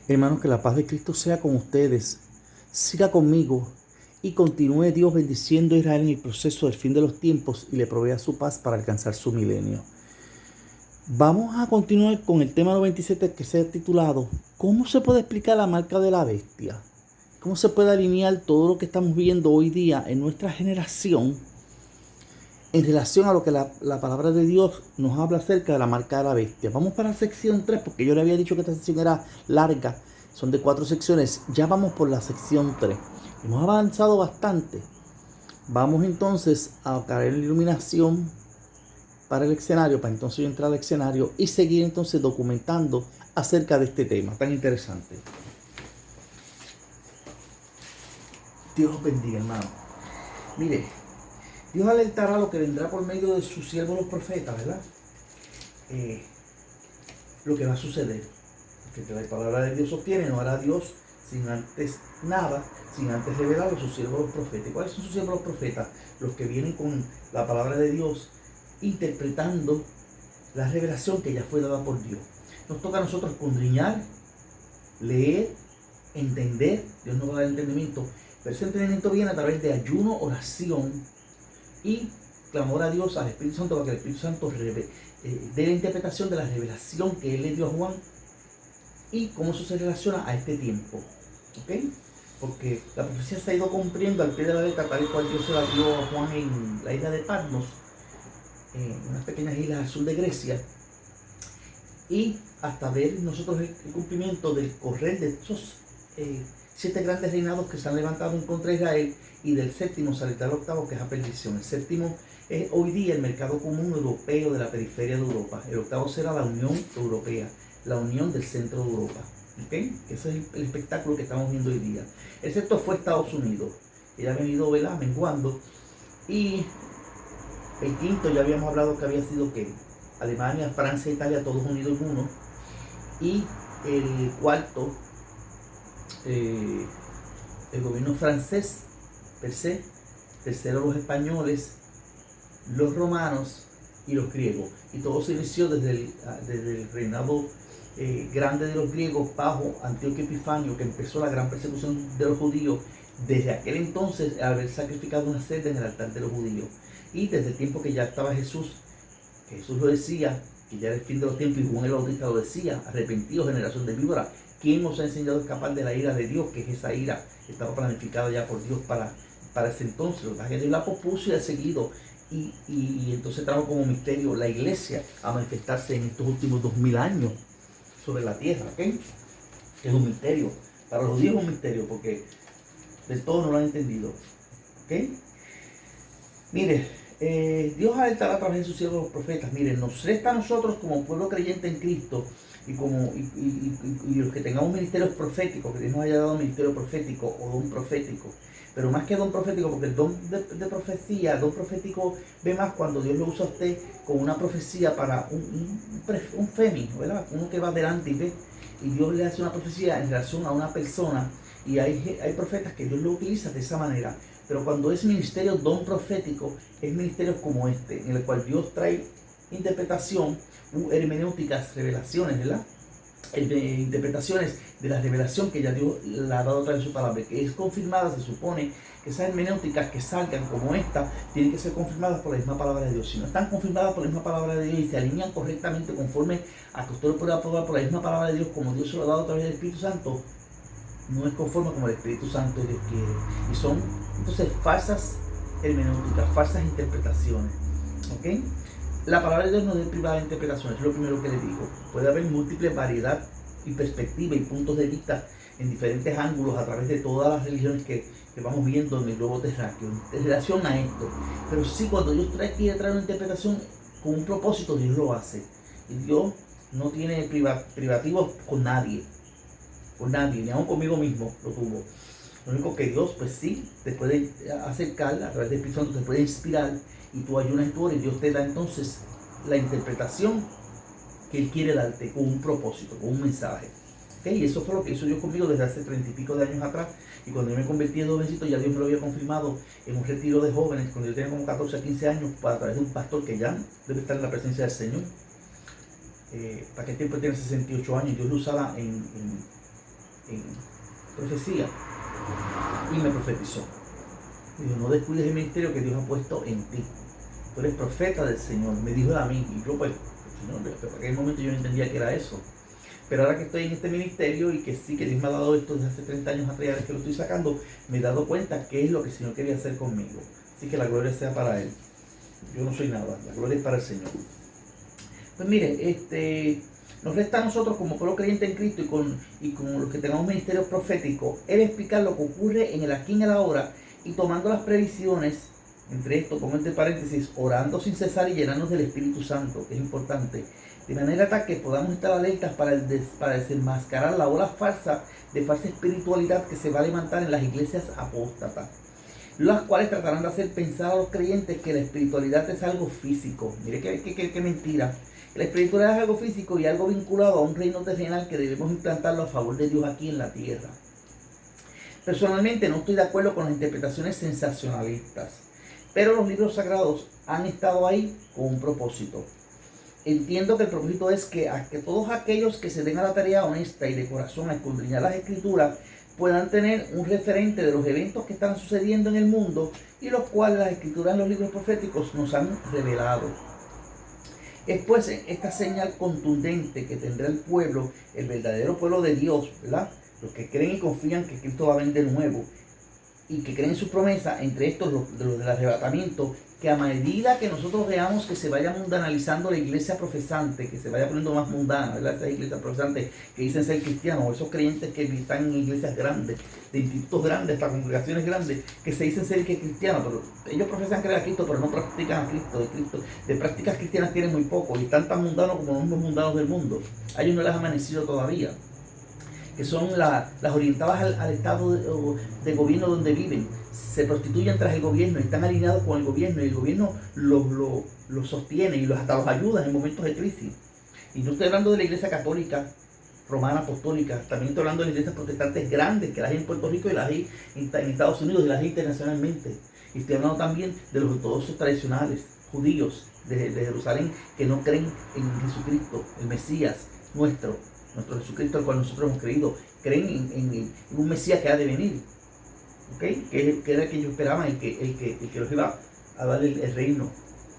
Hermanos, que la paz de Cristo sea con ustedes. Siga conmigo y continúe Dios bendiciendo a Israel en el proceso del fin de los tiempos y le provea su paz para alcanzar su milenio. Vamos a continuar con el tema 97 que se ha titulado ¿Cómo se puede explicar la marca de la bestia? ¿Cómo se puede alinear todo lo que estamos viendo hoy día en nuestra generación en relación a lo que la palabra de Dios nos habla acerca de la marca de la bestia? Vamos para la sección 3 porque yo le había dicho que esta sección era larga. Son de 4 secciones. Ya vamos por la sección 3. Hemos avanzado bastante. Vamos entonces a caer en la iluminación para el escenario, para entonces yo entrar al escenario y seguir entonces documentando acerca de este tema tan interesante. Dios os bendiga, hermano. Mire, Dios alertará lo que vendrá por medio de sus siervos los profetas, ¿verdad? Lo que va a suceder. Porque la palabra de Dios sostiene, no hará Dios sin antes nada, sin antes revelar a sus siervos los profetas. ¿Cuáles son sus siervos los profetas? Los que vienen con la palabra de Dios, interpretando la revelación que ya fue dada por Dios. Nos toca a nosotros escudriñar, leer, entender. Dios nos va a dar entendimiento. Pero ese entendimiento viene a través de ayuno, oración y clamor a Dios, al Espíritu Santo, para que el Espíritu Santo dé la interpretación de la revelación que Él le dio a Juan y cómo eso se relaciona a este tiempo. ¿Ok? Porque la profecía se ha ido cumpliendo al pie de la letra, tal y cual Dios se la dio a Juan en la isla de Patmos, en unas pequeñas islas al sur de Grecia, y hasta ver nosotros el cumplimiento del correr de esos 7 grandes reinados que se han levantado en contra de Israel, y del séptimo saldrá el octavo, que es la perdición. El séptimo es hoy día el mercado común europeo de la periferia de Europa. El octavo será la Unión Europea, la unión del centro de Europa. ¿Okay? Ese es el espectáculo que estamos viendo hoy día. El sexto fue Estados Unidos, que ya ha venido menguando. Y el quinto ya habíamos hablado que había sido que Alemania, Francia, Italia, todos unidos en uno. Y el cuarto, el gobierno francés per se. Tercero, los españoles, los romanos y los griegos. Y todo se inició desde el reinado grande de los griegos bajo Antíoco Epifanio, que empezó la gran persecución de los judíos desde aquel entonces, al haber sacrificado una cerda en el altar de los judíos. Y desde el tiempo que ya estaba Jesús, que Jesús lo decía, que ya era el fin de los tiempos, y Juan el Bautista lo decía: arrepentidos, generación de víbora, ¿quién os ha enseñado a escapar de la ira de Dios? Que es esa ira que estaba planificada ya por Dios para ese entonces. Lo que Dios la propuso y ha seguido, y entonces trajo como misterio la iglesia a manifestarse en estos últimos 2000 años sobre la tierra, ¿ok? Es un misterio. Para los judíos es un misterio porque del todo no lo han entendido, ¿ok? Mire, Dios alertará a través de sus siervos los profetas. Miren, nos resta a nosotros como pueblo creyente en Cristo y los que tengamos ministerios proféticos, que Dios nos haya dado ministerio profético o don profético. Pero más que don profético, porque el don de profecía, el don profético ve más cuando Dios lo usa a usted con una profecía para un femi, ¿verdad? Uno que va adelante y ve, y Dios le hace una profecía en relación a una persona, y hay profetas que Dios lo utiliza de esa manera. Pero cuando es ministerio don profético, es ministerios como este, en el cual Dios trae interpretación, hermenéuticas, revelaciones, ¿verdad? Interpretaciones de la revelación que ya Dios la ha dado a través de su palabra, que es confirmada. Se supone que esas hermenéuticas que salgan como esta tienen que ser confirmadas por la misma palabra de Dios. Si no están confirmadas por la misma palabra de Dios y se alinean correctamente conforme a que usted lo pueda probar por la misma palabra de Dios, como Dios se lo ha dado a través del Espíritu Santo, no es conforme como el Espíritu Santo Dios quiere. Y son entonces falsas hermenéuticas, falsas interpretaciones. ¿Ok? La palabra de Dios no es privada de interpretaciones, es lo primero que les digo. Puede haber múltiple variedad y perspectiva y puntos de vista en diferentes ángulos a través de todas las religiones que vamos viendo en el globo terráqueo en relación a esto. Pero sí, cuando Dios quiere traer una interpretación con un propósito, Dios lo hace. Y Dios no tiene privativos con nadie, ni aún conmigo mismo lo tuvo. Lo único que Dios, pues sí, te puede acercar a través del Espíritu Santo, te puede inspirar, y tú ayunas y tú oras, y Dios te da entonces la interpretación que Él quiere darte con un propósito, con un mensaje. ¿Okay? Y eso fue lo que hizo Dios conmigo desde hace 30 y pico de años atrás. Y cuando yo me convertí en jovencito, ya Dios me lo había confirmado en un retiro de jóvenes, cuando yo tenía como 14 a 15 años, a través de un pastor que ya debe estar en la presencia del Señor. Para aquel tiempo tenía 68 años, Dios lo usaba en en profecía y me profetizó. Dijo, no descuides el ministerio que Dios ha puesto en ti. Tú eres profeta del Señor, me dijo a mí. Y yo pues, Señor, pero en aquel momento yo no entendía que era eso. Pero ahora que estoy en este ministerio y que sí, que Dios me ha dado esto desde hace 30 años atrás, que lo estoy sacando, me he dado cuenta qué es lo que el Señor quería hacer conmigo. Así que la gloria sea para Él. Yo no soy nada, la gloria es para el Señor. Pues mire, nos resta a nosotros como pueblo creyente en Cristo y con los que tengamos ministerio profético, el explicar lo que ocurre en el aquí y en el ahora y tomando las previsiones, entre esto, pongo entre paréntesis, orando sin cesar y llenarnos del Espíritu Santo, que es importante, de manera tal que podamos estar alertas para desenmascarar la ola falsa de falsa espiritualidad que se va a levantar en las iglesias apóstatas, las cuales tratarán de hacer pensar a los creyentes que la espiritualidad es algo físico. Mire qué mentira. La espiritualidad es algo físico y algo vinculado a un reino terrenal que debemos implantarlo a favor de Dios aquí en la tierra. Personalmente no estoy de acuerdo con las interpretaciones sensacionalistas, pero los libros sagrados han estado ahí con un propósito. Entiendo que el propósito es que todos aquellos que se den a la tarea honesta y de corazón a escudriñar las escrituras puedan tener un referente de los eventos que están sucediendo en el mundo y los cuales las escrituras en los libros proféticos nos han revelado. Es pues esta señal contundente que tendrá el pueblo, el verdadero pueblo de Dios, ¿verdad? Los que creen y confían que Cristo va a venir de nuevo y que creen su promesa, entre estos los del arrebatamiento, que a medida que nosotros veamos que se vaya mundanalizando la iglesia profesante, que se vaya poniendo más mundana, ¿verdad? Esas iglesias profesantes que dicen ser cristianos, esos creyentes que están en iglesias grandes, de institutos grandes, para congregaciones grandes, que se dicen ser cristianos, pero ellos profesan creer a Cristo, pero no practican a Cristo. De prácticas cristianas tienen muy poco y están tan mundanos como los mismos mundanos del mundo. A ellos no les ha amanecido todavía, que son las orientadas al estado de gobierno donde viven, se prostituyen tras el gobierno, están alineados con el gobierno y el gobierno los sostiene y hasta los ayuda en momentos de crisis. Y no estoy hablando de la iglesia católica, romana, apostólica, también estoy hablando de las iglesias protestantes grandes, que las hay en Puerto Rico y las hay en Estados Unidos y las hay internacionalmente. Y estoy hablando también de los ortodoxos tradicionales, judíos de Jerusalén, que no creen en Jesucristo, el Mesías nuestro Jesucristo al cual nosotros hemos creído, creen en un Mesías que ha de venir, ¿okay? que era el que ellos esperaban, el que los iba a dar el reino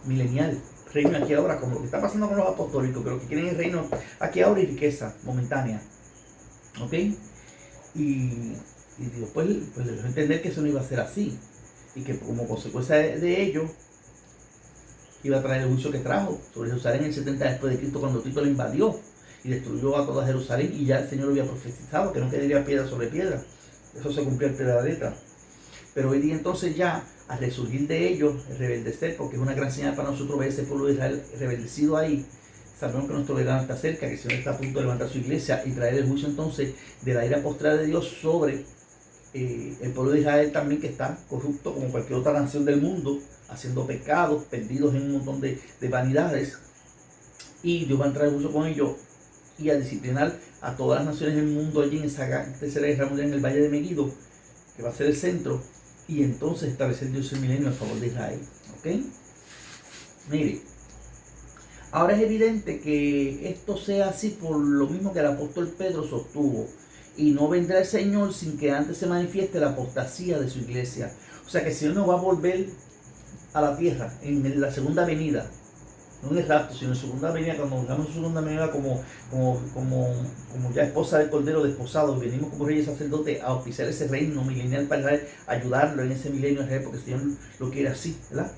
milenial, reino aquí ahora, como lo que está pasando con los apostólicos, que lo que quieren es reino aquí ahora y riqueza momentánea, ¿ok? Y Dios pues les dejó entender que eso no iba a ser así, y que como consecuencia de ello iba a traer el juicio que trajo sobre Jerusalén en el 70 después de Cristo, cuando Tito lo invadió y destruyó a toda Jerusalén, y ya el Señor lo había profetizado que no quedaría piedra sobre piedra. Eso se cumplió al pie de la letra. Pero hoy día entonces ya, al resurgir de ellos, el rebeldecer, porque es una gran señal para nosotros ver ese pueblo de Israel rebeldecido ahí, sabemos que nuestro verano está cerca, que el Señor está a punto de levantar su iglesia y traer el juicio entonces de la ira postrera de Dios sobre el pueblo de Israel también, que está corrupto como cualquier otra nación del mundo, haciendo pecados, perdidos en un montón de vanidades, y Dios va a entrar el juicio con ellos y a disciplinar a todas las naciones del mundo allí en esa tercera guerra mundial en el Valle de Megiddo, que va a ser el centro, y entonces establecer Dios el milenio a favor de Israel. ¿Ok? Mire, ahora es evidente que esto sea así por lo mismo que el apóstol Pedro sostuvo, y no vendrá el Señor sin que antes se manifieste la apostasía de su iglesia. O sea que el Señor no va a volver a la tierra en la segunda venida, no en el rapto, sino en segunda venida, cuando vengamos en segunda venida como ya esposa del Cordero desposado, venimos como reyes sacerdotes a auspiciar ese reino milenial para Israel, ayudarlo en ese milenio Israel, porque el Señor lo quiere así, ¿verdad?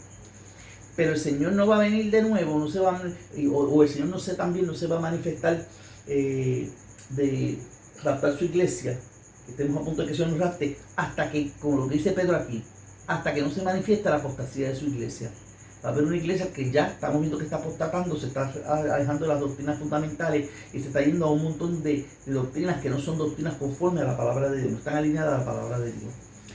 Pero el Señor no va a venir de nuevo, no se va o el Señor no se va a manifestar de raptar su iglesia, que estemos a punto de que el Señor nos rapte, hasta que, como lo dice Pedro aquí, hasta que no se manifiesta la apostasía de su iglesia. Va a haber una iglesia que ya estamos viendo que está apostatando, se está alejando de las doctrinas fundamentales y se está yendo a un montón de doctrinas que no son doctrinas conformes a la palabra de Dios, no están alineadas a la palabra de Dios.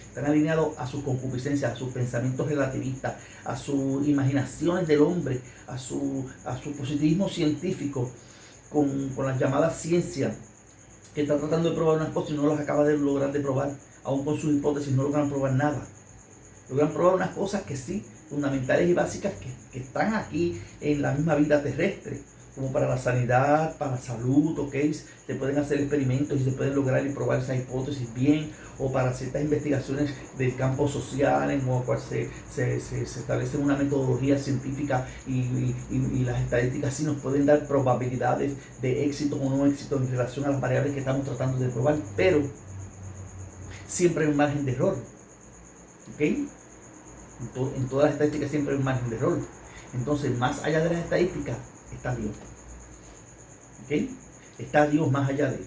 Están alineados a sus concupiscencias, a sus pensamientos relativistas, a sus imaginaciones del hombre, a su positivismo científico, con las llamadas ciencias, que está tratando de probar unas cosas y no las acaba de lograr de probar, aún con sus hipótesis no logran probar nada. Logran probar unas cosas que sí, fundamentales y básicas, que están aquí en la misma vida terrestre, como para la sanidad, para la salud, ¿ok? Se pueden hacer experimentos y se pueden lograr y probar esas hipótesis bien, o para ciertas investigaciones del campo social, en el cual se establece una metodología científica y las estadísticas sí nos pueden dar probabilidades de éxito o no éxito en relación a las variables que estamos tratando de probar, pero siempre hay un margen de error, ¿ok? En todas las estadísticas siempre hay un margen de error. Entonces, más allá de las estadísticas, está Dios. ¿Ok? Está Dios más allá de él,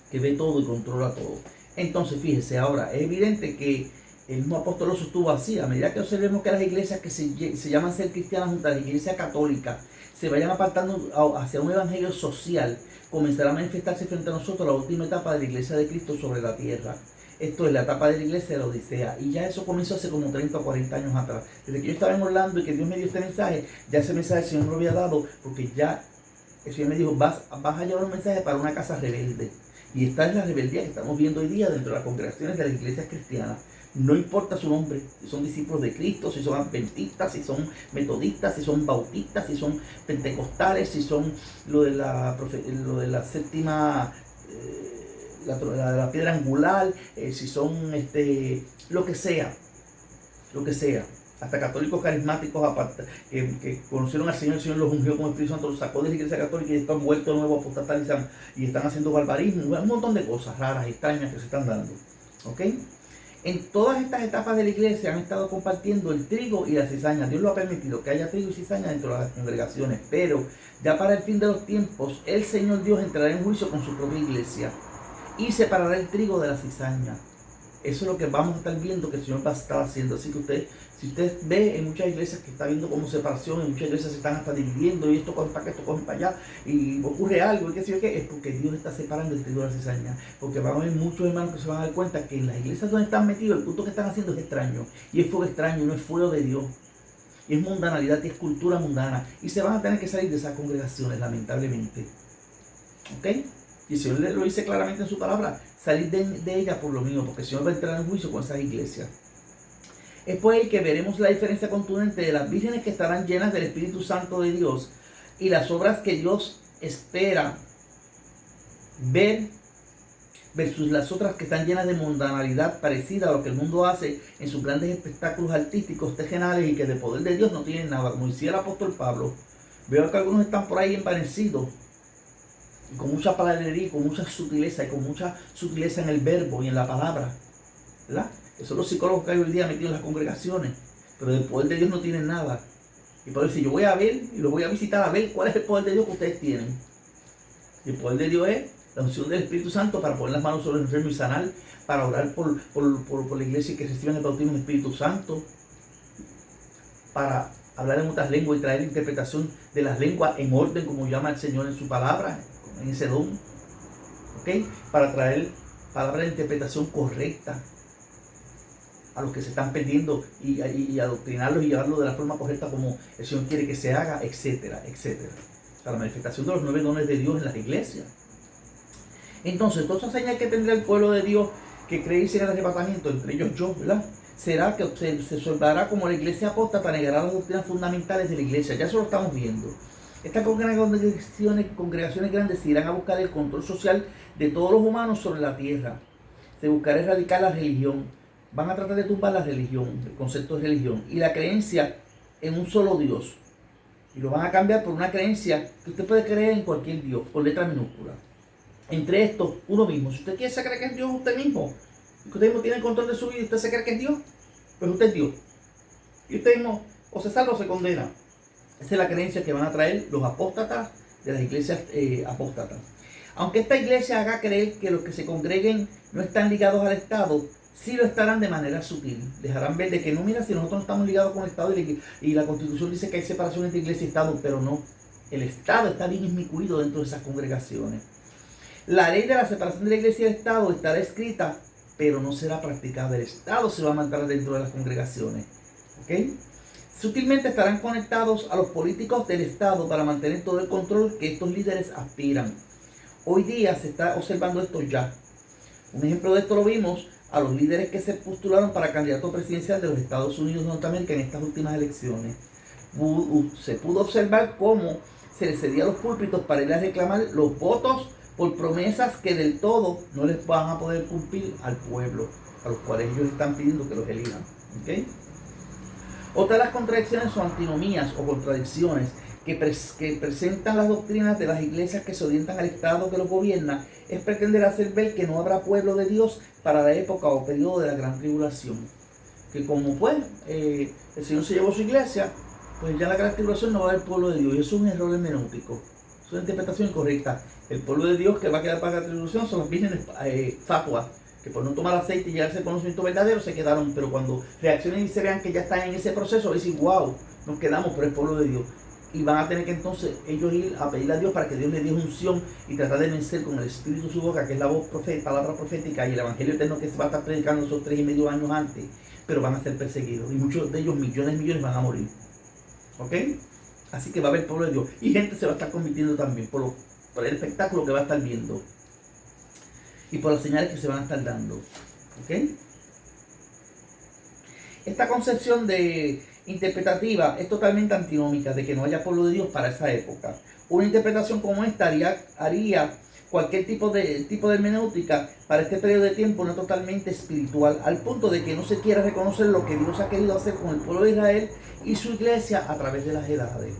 que ve todo y controla todo. Entonces, fíjese, ahora, es evidente que el mismo apóstol lo sostuvo así. A medida que observemos que las iglesias que se llaman ser cristianas junto a la iglesia católica se vayan apartando hacia un evangelio social, comenzará a manifestarse frente a nosotros la última etapa de la iglesia de Cristo sobre la tierra. Esto es la etapa de la iglesia de la Odisea. Y ya eso comenzó hace como 30 o 40 años atrás. Desde que yo estaba en Orlando y que Dios me dio este mensaje, ya ese mensaje el Señor me lo había dado, porque ya el Señor me dijo, vas a llevar un mensaje para una casa rebelde. Y esta es la rebeldía que estamos viendo hoy día dentro de las congregaciones de las iglesias cristianas. No importa su nombre, si son discípulos de Cristo, si son adventistas, si son metodistas, si son bautistas, si son pentecostales, si son lo de la séptima... la piedra angular, si son lo que sea, hasta católicos carismáticos aparte, que conocieron al Señor, el Señor los ungió con el Espíritu Santo, los sacó de la iglesia católica y están vueltos de nuevo a apostatar y están haciendo barbarismo, un montón de cosas raras, extrañas que se están dando. ¿Ok? En todas estas etapas de la iglesia han estado compartiendo el trigo y la cizaña. Dios lo ha permitido que haya trigo y cizaña dentro de las congregaciones, pero ya para el fin de los tiempos, el Señor Dios entrará en juicio con su propia iglesia y separará el trigo de la cizaña. Eso es lo que vamos a estar viendo que el Señor va a estar haciendo. Así que si usted ve en muchas iglesias que está viendo como separación, en muchas iglesias se están hasta dividiendo, y esto coge para acá, esto coge para allá, y ocurre algo, y qué sé yo qué, es porque Dios está separando el trigo de la cizaña. Porque van a haber muchos hermanos que se van a dar cuenta que en las iglesias donde están metidos, el culto que están haciendo es extraño. Y es fuego extraño, no es fuego de Dios. Y es mundanalidad, y es cultura mundana. Y se van a tener que salir de esas congregaciones, lamentablemente. ¿Ok? Y el Señor lo dice claramente en su palabra, salir de ella por lo mío, porque el Señor va a entrar en juicio con esas iglesias. Es por ahí que veremos la diferencia contundente de las vírgenes que estarán llenas del Espíritu Santo de Dios y las obras que Dios espera ver versus las otras que están llenas de mundanalidad parecida a lo que el mundo hace en sus grandes espectáculos artísticos, tejenales y que de poder de Dios no tienen nada, como decía el apóstol Pablo. Veo que algunos están por ahí envanecidos, y con mucha palabrería, con mucha sutileza, y con mucha sutileza en el verbo y en la palabra, ¿verdad? Esos son los psicólogos que hay hoy día metidos en las congregaciones, pero del poder de Dios no tienen nada. Y por eso yo voy a ver y los voy a visitar a ver cuál es el poder de Dios que ustedes tienen. Y el poder de Dios es la unción del Espíritu Santo para poner las manos sobre el enfermo y sanar, para orar por la iglesia y que reciban el bautismo del Espíritu Santo, para hablar en otras lenguas y traer interpretación de las lenguas en orden como llama el Señor en su palabra, en ese don, ¿ok? Para traer palabras de interpretación correcta a los que se están perdiendo y adoctrinarlos y llevarlos de la forma correcta como el Señor quiere que se haga, etcétera, etcétera. Para la manifestación de los 9 dones de Dios en las iglesias. Entonces, toda esa señal que tendrá el pueblo de Dios que cree en el arrebatamiento, entre ellos yo, ¿verdad? Será que se soldará como la iglesia apóstata, negará las doctrinas fundamentales de la iglesia. Ya eso lo estamos viendo. Estas congregaciones grandes se irán a buscar el control social de todos los humanos sobre la tierra. Se buscará erradicar la religión. Van a tratar de tumbar la religión, el concepto de religión, y la creencia en un solo Dios. Y lo van a cambiar por una creencia que usted puede creer en cualquier Dios, por letra minúscula. Entre estos, uno mismo. Si usted se cree que es Dios usted mismo, y que usted mismo tiene el control de su vida y usted se cree que es Dios, pues usted es Dios. Y usted mismo o se salva o se condena. Esa es la creencia que van a traer los apóstatas de las iglesias apóstatas. Aunque esta iglesia haga creer que los que se congreguen no están ligados al Estado, sí lo estarán de manera sutil. Dejarán ver de que no, mira, si nosotros no estamos ligados con el Estado y la Constitución dice que hay separación entre iglesia y Estado, pero no. El Estado está bien inmiscuido dentro de esas congregaciones. La ley de la separación de la iglesia y el Estado estará escrita, pero no será practicada. El Estado se va a mantener dentro de las congregaciones. ¿Ok? Sutilmente estarán conectados a los políticos del Estado para mantener todo el control que estos líderes aspiran. Hoy día se está observando esto ya. Un ejemplo de esto lo vimos a los líderes que se postularon para candidato presidencial de los Estados Unidos de Norteamérica en estas últimas elecciones. Se pudo observar cómo se les cedía los púlpitos para ir a reclamar los votos por promesas que del todo no les van a poder cumplir al pueblo, a los cuales ellos están pidiendo que los elijan. ¿Okay? Otra de las contradicciones o antinomías o contradicciones que presentan las doctrinas de las iglesias que se orientan al Estado que los gobierna es pretender hacer ver que no habrá pueblo de Dios para la época o periodo de la gran tribulación. Que como pues el Señor se llevó su iglesia, pues ya la gran tribulación no va a haber pueblo de Dios. Y eso es un error hermenéutico. Es una interpretación incorrecta. El pueblo de Dios que va a quedar para la tribulación son las vírgenes fatuas, que por no tomar aceite y llegarse al conocimiento verdadero se quedaron, pero cuando reaccionen y se vean que ya están en ese proceso, dicen, wow, nos quedamos por el pueblo de Dios. Y van a tener que entonces ellos ir a pedirle a Dios para que Dios les dé unción y tratar de vencer con el Espíritu en su boca, que es la voz palabra profética y el Evangelio eterno que se va a estar predicando esos 3,5 años antes, pero van a ser perseguidos. Y muchos de ellos, millones, van a morir. ¿Ok? Así que va a haber pueblo de Dios. Y gente se va a estar convirtiendo también por el espectáculo que va a estar viendo. Y por las señales que se van a estar dando. ¿Ok? Esta concepción interpretativa es totalmente antinómica de que no haya pueblo de Dios para esa época. Una interpretación como esta haría cualquier tipo de hermenéutica para este periodo de tiempo no totalmente espiritual, al punto de que no se quiera reconocer lo que Dios ha querido hacer con el pueblo de Israel y su iglesia a través de las edades.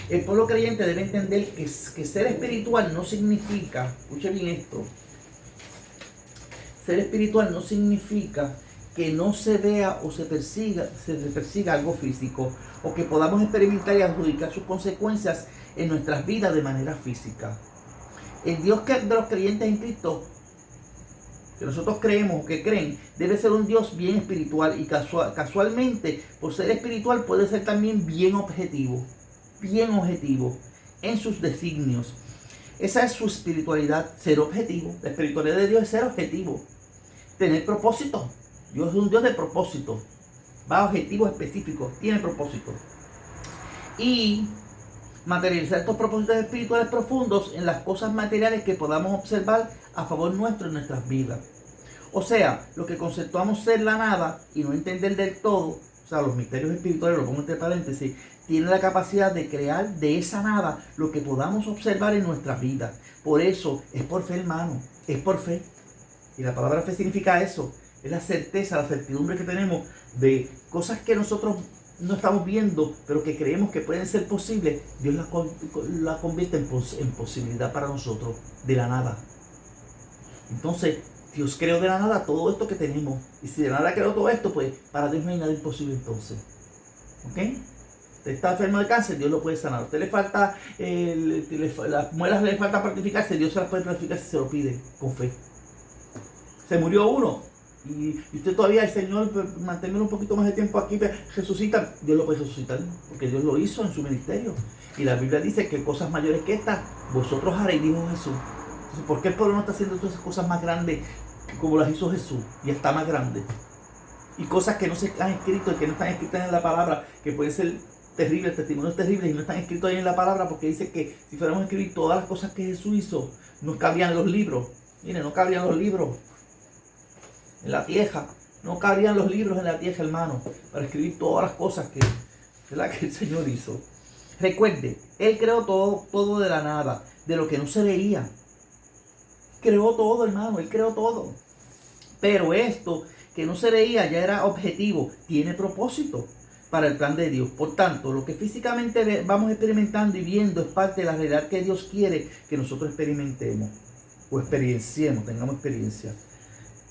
El pueblo creyente debe entender que ser espiritual no significa, escuche bien esto, ser espiritual no significa que no se vea o se persiga algo físico, o que podamos experimentar y adjudicar sus consecuencias en nuestras vidas de manera física. El Dios de los creyentes en Cristo, que nosotros creemos o que creen, debe ser un Dios bien espiritual y casualmente, por ser espiritual, puede ser también bien objetivo en sus designios. Esa es su espiritualidad, ser objetivo. La espiritualidad de Dios es ser objetivo, tener propósito. Dios es un Dios de propósito, va a objetivos específicos, tiene propósito. Y materializar estos propósitos espirituales profundos en las cosas materiales que podamos observar a favor nuestro en nuestras vidas. O sea, lo que conceptuamos ser la nada y no entender del todo, o sea, los misterios espirituales, lo pongo entre paréntesis, tiene la capacidad de crear de esa nada lo que podamos observar en nuestras vidas. Por eso, es por fe, hermano, es por fe. Y la palabra fe significa eso. Es la certeza, la certidumbre que tenemos de cosas que nosotros no estamos viendo, pero que creemos que pueden ser posibles. Dios la convierte en posibilidad para nosotros, de la nada. Entonces, Dios creó de la nada todo esto que tenemos. Y si de la nada creó todo esto, pues para Dios no hay nada imposible entonces. ¿Ok? Usted está enfermo de cáncer, Dios lo puede sanar. A usted le falta, las muelas le falta partificarse, Dios se las puede partificar si se lo pide, con fe. Se murió uno. Y usted todavía, el Señor, manténgalo un poquito más de tiempo aquí, resucita. Dios lo puede resucitar, porque Dios lo hizo en su ministerio. Y la Biblia dice que cosas mayores que estas, vosotros haréis, dijo Jesús. Entonces, ¿por qué el pueblo no está haciendo todas esas cosas más grandes como las hizo Jesús? Y está más grande. Y cosas que no se han escrito y que no están escritas en la palabra, que pueden ser terribles, testimonios terribles, y no están escritos ahí en la palabra, porque dice que si fuéramos a escribir todas las cosas que Jesús hizo, no cabrían los libros. Miren, no cabrían los libros en la tierra. No cabrían los libros en la tierra, hermano, para escribir todas las cosas que el Señor hizo. Recuerde, Él creó todo de la nada, de lo que no se veía. Creó todo, hermano, Él creó todo. Pero esto que no se veía ya era objetivo, tiene propósito para el plan de Dios. Por tanto, lo que físicamente vamos experimentando y viendo es parte de la realidad que Dios quiere que nosotros experimentemos o experienciemos, tengamos experiencia.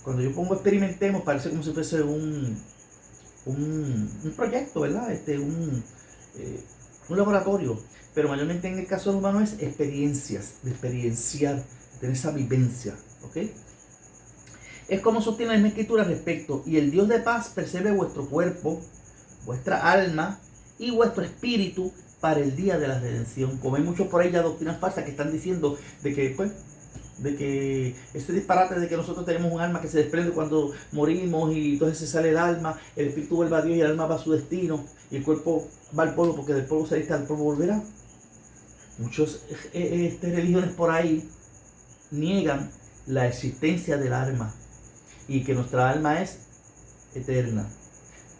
Cuando yo pongo experimentemos, parece como si fuese un proyecto, ¿verdad? Un laboratorio. Pero mayormente en el caso de los humanos es experiencias, de experienciar, tener esa vivencia, ¿ok? Es como sostiene la misma escritura al respecto. Y el Dios de paz preserve vuestro cuerpo, vuestra alma y vuestro espíritu para el día de la redención. Como hay muchos por ahí ya doctrinas falsas que están diciendo de que ese disparate de que nosotros tenemos un alma que se desprende cuando morimos y entonces se sale el alma, el espíritu vuelve a Dios y el alma va a su destino y el cuerpo va al polvo porque del polvo saliste, al polvo volverá. Muchas religiones por ahí niegan la existencia del alma y que nuestra alma es eterna.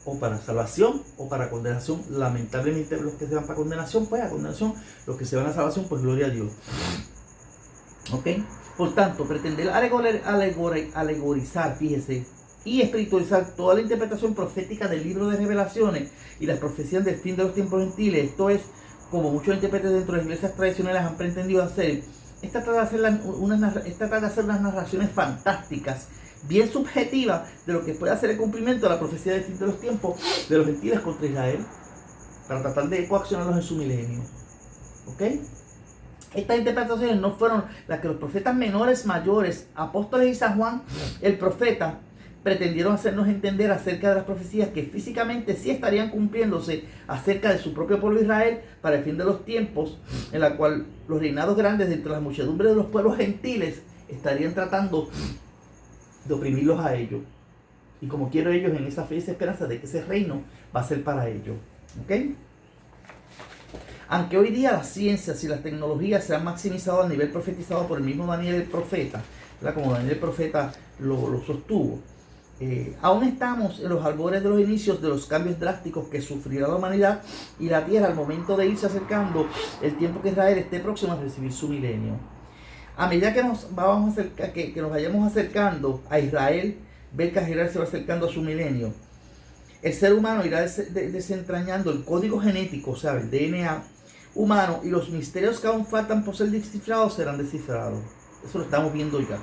o para salvación o para condenación. Lamentablemente los que se van para condenación, pues a condenación. Los que se van a salvación, pues gloria a Dios. ¿Ok? Por tanto, pretender alegorizar, fíjese, y espiritualizar toda la interpretación profética del libro de Revelaciones y las profecías del fin de los tiempos gentiles, esto es, como muchos intérpretes dentro de las iglesias tradicionales han pretendido hacer, esta trata de hacer unas narraciones fantásticas, bien subjetivas, de lo que puede hacer el cumplimiento de la profecía del fin de los tiempos de los gentiles contra Israel, para tratar de coaccionarlos en su milenio. ¿Ok? Estas interpretaciones no fueron las que los profetas menores, mayores, apóstoles y San Juan, el profeta, pretendieron hacernos entender acerca de las profecías que físicamente sí estarían cumpliéndose acerca de su propio pueblo Israel para el fin de los tiempos, en la cual los reinados grandes de entre las muchedumbres de los pueblos gentiles estarían tratando de oprimirlos a ellos. Y como quiero ellos en esa fe y esa esperanza de que ese reino va a ser para ellos. ¿Ok? Aunque hoy día las ciencias y las tecnologías se han maximizado al nivel profetizado por el mismo Daniel el profeta, ¿verdad? Como Daniel el profeta lo sostuvo, aún estamos en los albores de los inicios de los cambios drásticos que sufrirá la humanidad y la tierra al momento de irse acercando el tiempo que Israel esté próximo a recibir su milenio. A medida que nos vayamos acercando a Israel, ver que Israel se va acercando a su milenio, el ser humano irá desentrañando el código genético, o sea, el DNA humano, y los misterios que aún faltan por ser descifrados serán descifrados. Eso lo estamos viendo ya.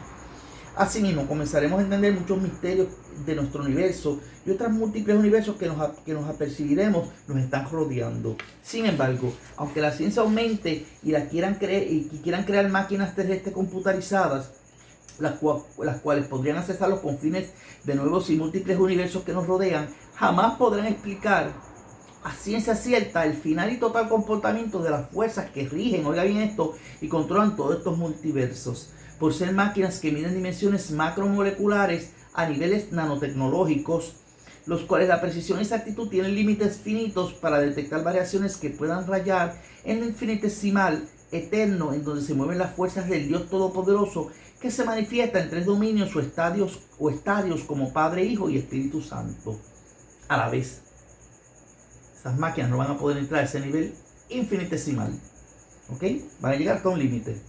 Asimismo, comenzaremos a entender muchos misterios de nuestro universo y otros múltiples universos que nos apercibiremos nos están rodeando. Sin embargo, aunque la ciencia aumente y quieran crear máquinas terrestres computarizadas, las cuales podrían accesar los confines de nuevos y múltiples universos que nos rodean, jamás podrán explicar a ciencia cierta el final y total comportamiento de las fuerzas que rigen, oiga bien esto, y controlan todos estos multiversos, por ser máquinas que miden dimensiones macromoleculares a niveles nanotecnológicos, los cuales la precisión y exactitud tienen límites finitos para detectar variaciones que puedan rayar en lo infinitesimal eterno, en donde se mueven las fuerzas del Dios Todopoderoso, que se manifiesta en tres dominios o estadios como Padre, Hijo y Espíritu Santo a la vez. Esas máquinas no van a poder entrar a ese nivel infinitesimal. ¿Ok? Van a llegar hasta un límite.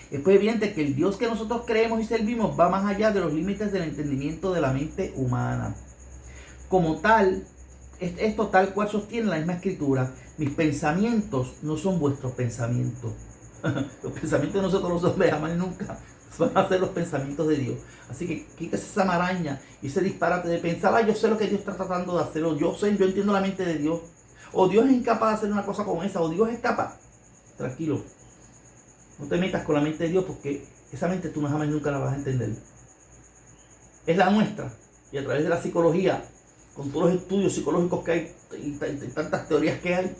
Es pues evidente que el Dios que nosotros creemos y servimos va más allá de los límites del entendimiento de la mente humana. Como tal, esto tal cual sostiene la misma escritura: mis pensamientos no son vuestros pensamientos. Los pensamientos de nosotros no son de jamás y nunca. Van a ser los pensamientos de Dios. Así que quítese esa maraña y ese disparate de pensar, yo sé lo que Dios está tratando de hacer, o yo entiendo la mente de Dios, o Dios es incapaz de hacer una cosa como esa, o Dios es capaz. Tranquilo. No te metas con la mente de Dios, porque esa mente tú no jamás nunca la vas a entender. Es la nuestra. Y a través de la psicología, con todos los estudios psicológicos que hay y tantas teorías que hay,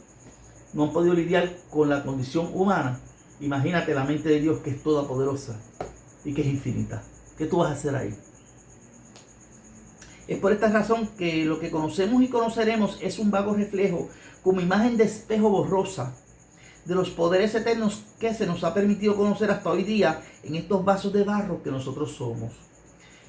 no han podido lidiar con la condición humana. Imagínate la mente de Dios, que es toda poderosa y que es infinita. ¿Qué tú vas a hacer ahí? Es por esta razón que lo que conocemos y conoceremos es un vago reflejo, como imagen de espejo borrosa, de los poderes eternos que se nos ha permitido conocer hasta hoy día en estos vasos de barro que nosotros somos.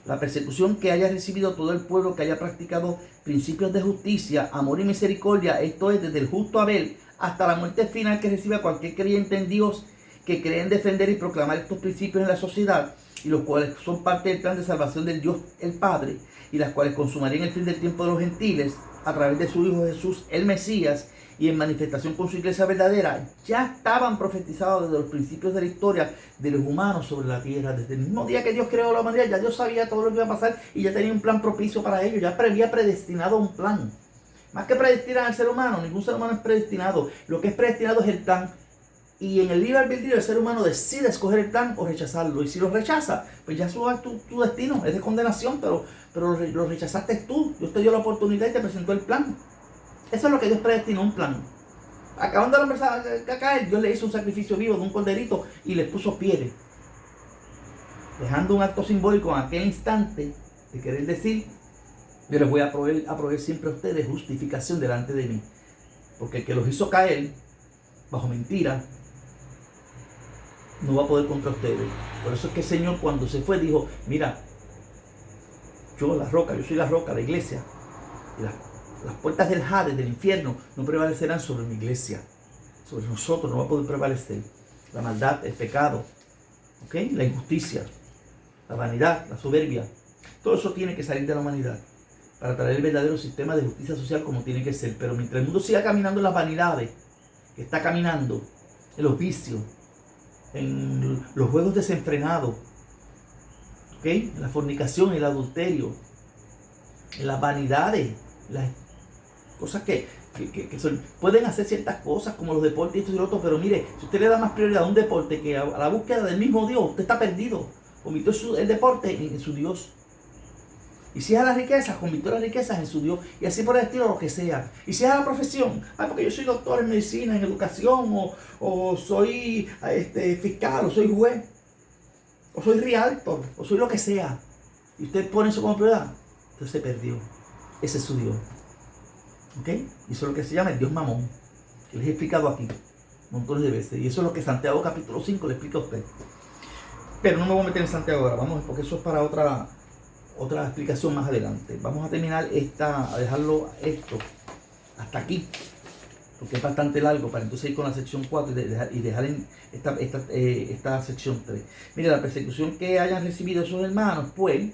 La persecución que haya recibido todo el pueblo que haya practicado principios de justicia, amor y misericordia, esto es, desde el justo Abel hasta la muerte final que reciba cualquier creyente en Dios que cree en defender y proclamar estos principios en la sociedad, y los cuales son parte del plan de salvación del Dios el Padre, y las cuales consumarían el fin del tiempo de los gentiles a través de su Hijo Jesús el Mesías, y en manifestación con su iglesia verdadera, ya estaban profetizados desde los principios de la historia de los humanos sobre la tierra. Desde el mismo día que Dios creó la humanidad, ya Dios sabía todo lo que iba a pasar y ya tenía un plan propicio para ello. Ya había predestinado un plan. Más que predestinar al ser humano, ningún ser humano es predestinado. Lo que es predestinado es el plan. Y en el libre albedrío el ser humano decide escoger el plan o rechazarlo. Y si lo rechaza, pues ya es tu destino, es de condenación, pero lo rechazaste tú. Dios te dio la oportunidad y te presentó el plan. Eso es lo que Dios predestinó, un plan. Acabando el hombre a caer, Dios le hizo un sacrificio vivo de un corderito y le puso pieles, dejando un acto simbólico en aquel instante de querer decir: yo les voy a proveer siempre a ustedes justificación delante de mí, porque el que los hizo caer bajo mentira no va a poder contra ustedes. Por eso es que el Señor, cuando se fue, dijo: mira, yo soy la roca, la iglesia, Y las puertas del Hades, del infierno, no prevalecerán sobre mi iglesia. Sobre nosotros no va a poder prevalecer. La maldad, el pecado, ¿okay? La injusticia, la vanidad, la soberbia. Todo eso tiene que salir de la humanidad para traer el verdadero sistema de justicia social como tiene que ser. Pero mientras el mundo siga caminando en las vanidades, que está caminando en los vicios, en los juegos desenfrenados, ¿okay? En la fornicación, el adulterio, en las vanidades, las cosas que pueden hacer ciertas cosas como los deportes y esto y lo otro, pero mire, si usted le da más prioridad a un deporte que a la búsqueda del mismo Dios, usted está perdido. Convirtió el deporte en su Dios. Y si es a las riquezas, convirtió las riquezas en su Dios. Y así por el estilo, lo que sea. Y si es a la profesión, porque yo soy doctor en medicina, en educación, o soy fiscal, o soy juez, o soy realtor, o soy lo que sea. Y usted pone eso como prioridad, entonces se perdió. Ese es su Dios. ¿Ok? Y eso es lo que se llama el Dios Mamón, que les he explicado aquí montones de veces. Y eso es lo que Santiago capítulo 5 le explica a usted. Pero no me voy a meter en Santiago ahora, vamos, porque eso es para otra explicación más adelante. Vamos a terminar a dejarlo esto hasta aquí, porque es bastante largo, para entonces ir con la sección 4 y dejar en esta sección 3. Mire, la persecución que hayan recibido esos hermanos, pues,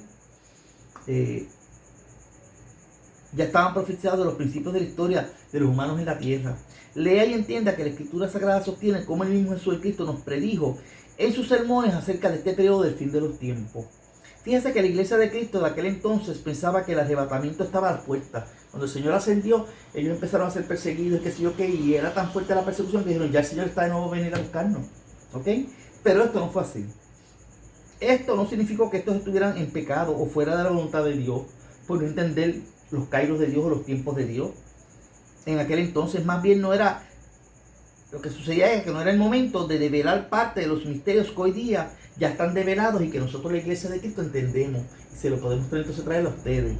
ya estaban profetizados de los principios de la historia de los humanos en la tierra. Lea y entienda que la Escritura Sagrada sostiene como el mismo Jesús Cristo nos predijo en sus sermones acerca de este periodo del fin de los tiempos. Fíjense que la iglesia de Cristo de aquel entonces pensaba que el arrebatamiento estaba a la puerta. Cuando el Señor ascendió, ellos empezaron a ser perseguidos, qué sé yo qué, y era tan fuerte la persecución que dijeron, ya el Señor está de nuevo a venir a buscarnos. ¿Ok? Pero esto no fue así. Esto no significó que estos estuvieran en pecado o fuera de la voluntad de Dios, por no entender los kairos de Dios o los tiempos de Dios. En aquel entonces más bien no era, lo que sucedía es que no era el momento de develar parte de los misterios que hoy día ya están develados y que nosotros la iglesia de Cristo entendemos y se lo podemos entonces traer a ustedes.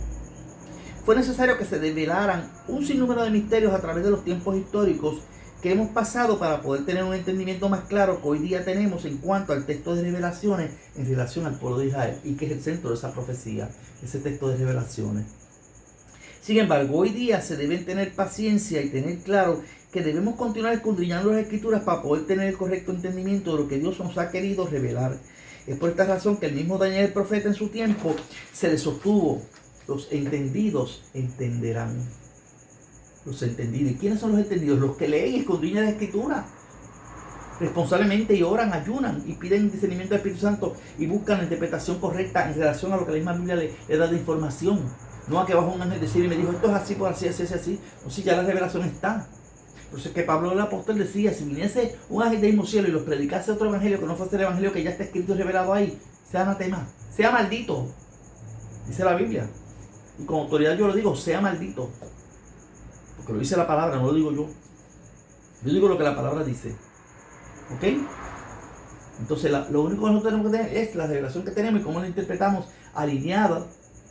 Fue necesario que se develaran un sinnúmero de misterios a través de los tiempos históricos que hemos pasado para poder tener un entendimiento más claro que hoy día tenemos en cuanto al texto de revelaciones en relación al pueblo de Israel y que es el centro de esa profecía, ese texto de revelaciones. Sin embargo, hoy día se deben tener paciencia y tener claro que debemos continuar escudriñando las Escrituras para poder tener el correcto entendimiento de lo que Dios nos ha querido revelar. Es por esta razón que el mismo Daniel el profeta en su tiempo se le sostuvo: los entendidos entenderán. Los entendidos. ¿Y quiénes son los entendidos? Los que leen y escudriñan la Escritura responsablemente y oran, ayunan y piden discernimiento del Espíritu Santo y buscan la interpretación correcta en relación a lo que la misma Biblia le da de información. No a que bajo un ángel decir y me dijo esto es así, por así, así, así, así. No, si ya la revelación está. Entonces que Pablo el apóstol decía, si viniese un ángel del mismo cielo y los predicase otro evangelio que no fuese el evangelio que ya está escrito y revelado ahí, sea anatema, sea maldito. Dice la Biblia. Y con autoridad yo lo digo, sea maldito. Porque lo dice la palabra, no lo digo yo. Yo digo lo que la palabra dice. ¿Ok? Entonces lo único que nosotros tenemos que tener es la revelación que tenemos y cómo la interpretamos alineada